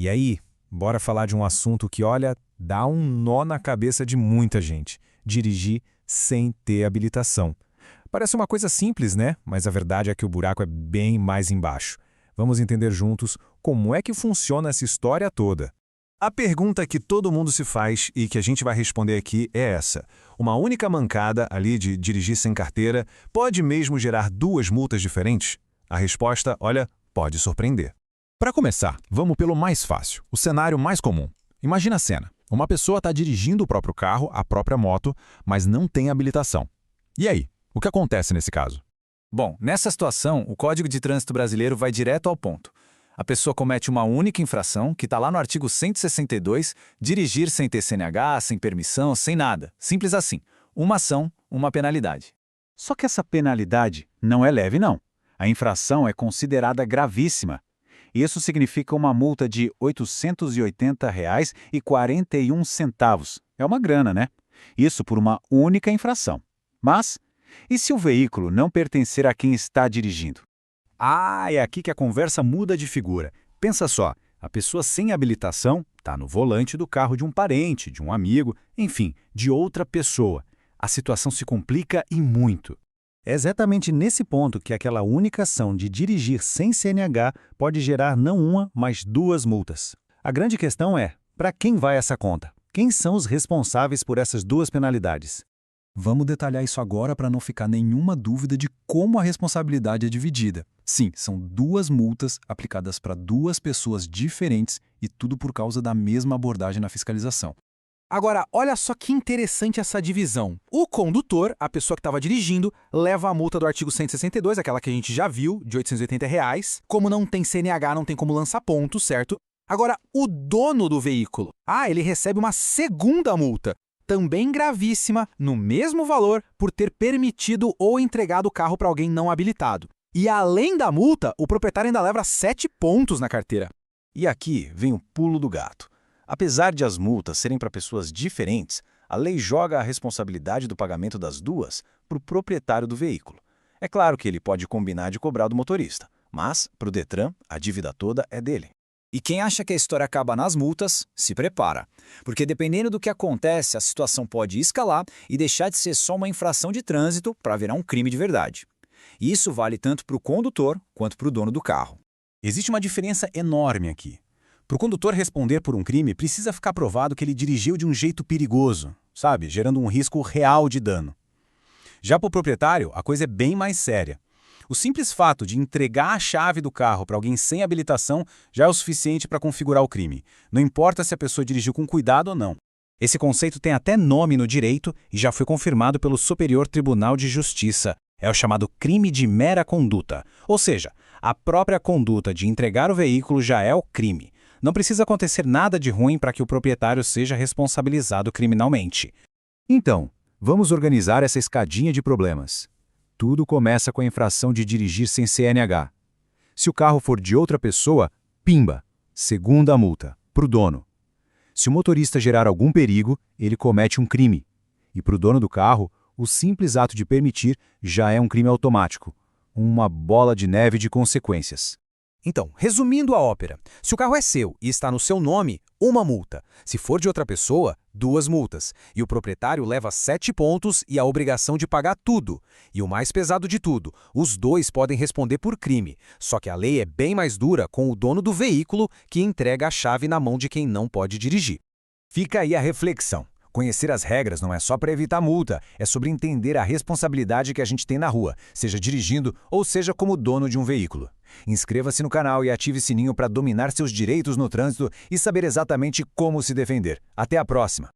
E aí, bora falar de um assunto que, olha, dá um nó na cabeça de muita gente: dirigir sem ter habilitação. Parece uma coisa simples, né? Mas a verdade é que o buraco é bem mais embaixo. Vamos entender juntos como é que funciona essa história toda. A pergunta que todo mundo se faz e que a gente vai responder aqui é essa: uma única mancada ali de dirigir sem carteira pode mesmo gerar duas multas diferentes? A resposta, olha, pode surpreender. Para começar, vamos pelo mais fácil, o cenário mais comum. Imagina a cena: uma pessoa está dirigindo o próprio carro, a própria moto, mas não tem habilitação. E aí, o que acontece nesse caso? Bom, nessa situação, o Código de Trânsito Brasileiro vai direto ao ponto. A pessoa comete uma única infração, que está lá no artigo 162, dirigir sem ter CNH, sem permissão, sem nada. Simples assim. Uma ação, uma penalidade. Só que essa penalidade não é leve, não. A infração é considerada gravíssima. Isso significa uma multa de R$ 880,41. É uma grana, né? Isso por uma única infração. Mas, e se o veículo não pertencer a quem está dirigindo? É aqui que a conversa muda de figura. Pensa só, a pessoa sem habilitação está no volante do carro de um parente, de um amigo, enfim, de outra pessoa. A situação se complica e muito. É exatamente nesse ponto que aquela única ação de dirigir sem CNH pode gerar não uma, mas duas multas. A grande questão é, para quem vai essa conta? Quem são os responsáveis por essas duas penalidades? Vamos detalhar isso agora para não ficar nenhuma dúvida de como a responsabilidade é dividida. Sim, são duas multas aplicadas para duas pessoas diferentes e tudo por causa da mesma abordagem na fiscalização. Agora, olha só que interessante essa divisão. O condutor, a pessoa que estava dirigindo, leva a multa do artigo 162, aquela que a gente já viu, de R$ 880. Como não tem CNH, não tem como lançar ponto, certo? Agora, o dono do veículo, ele recebe uma segunda multa, também gravíssima, no mesmo valor, por ter permitido ou entregado o carro para alguém não habilitado. E além da multa, o proprietário ainda leva 7 pontos na carteira. E aqui vem o pulo do gato. Apesar de as multas serem para pessoas diferentes, a lei joga a responsabilidade do pagamento das duas para o proprietário do veículo. É claro que ele pode combinar de cobrar do motorista, mas, para o Detran, a dívida toda é dele. E quem acha que a história acaba nas multas, se prepara. Porque dependendo do que acontece, a situação pode escalar e deixar de ser só uma infração de trânsito para virar um crime de verdade. E isso vale tanto para o condutor quanto para o dono do carro. Existe uma diferença enorme aqui. Para o condutor responder por um crime, precisa ficar provado que ele dirigiu de um jeito perigoso, sabe? Gerando um risco real de dano. Já para o proprietário, a coisa é bem mais séria. O simples fato de entregar a chave do carro para alguém sem habilitação já é o suficiente para configurar o crime. Não importa se a pessoa dirigiu com cuidado ou não. Esse conceito tem até nome no direito e já foi confirmado pelo Superior Tribunal de Justiça. É o chamado crime de mera conduta. Ou seja, a própria conduta de entregar o veículo já é o crime. Não precisa acontecer nada de ruim para que o proprietário seja responsabilizado criminalmente. Então, vamos organizar essa escadinha de problemas. Tudo começa com a infração de dirigir sem CNH. Se o carro for de outra pessoa, pimba, segunda multa, para o dono. Se o motorista gerar algum perigo, ele comete um crime. E para o dono do carro, o simples ato de permitir já é um crime automático. Uma bola de neve de consequências. Então, resumindo a ópera, se o carro é seu e está no seu nome, uma multa. Se for de outra pessoa, 2 multas. E o proprietário leva 7 pontos e a obrigação de pagar tudo. E o mais pesado de tudo, os dois podem responder por crime. Só que a lei é bem mais dura com o dono do veículo que entrega a chave na mão de quem não pode dirigir. Fica aí a reflexão. Conhecer as regras não é só para evitar multa, é sobre entender a responsabilidade que a gente tem na rua, seja dirigindo ou seja como dono de um veículo. Inscreva-se no canal e ative o sininho para dominar seus direitos no trânsito e saber exatamente como se defender. Até a próxima!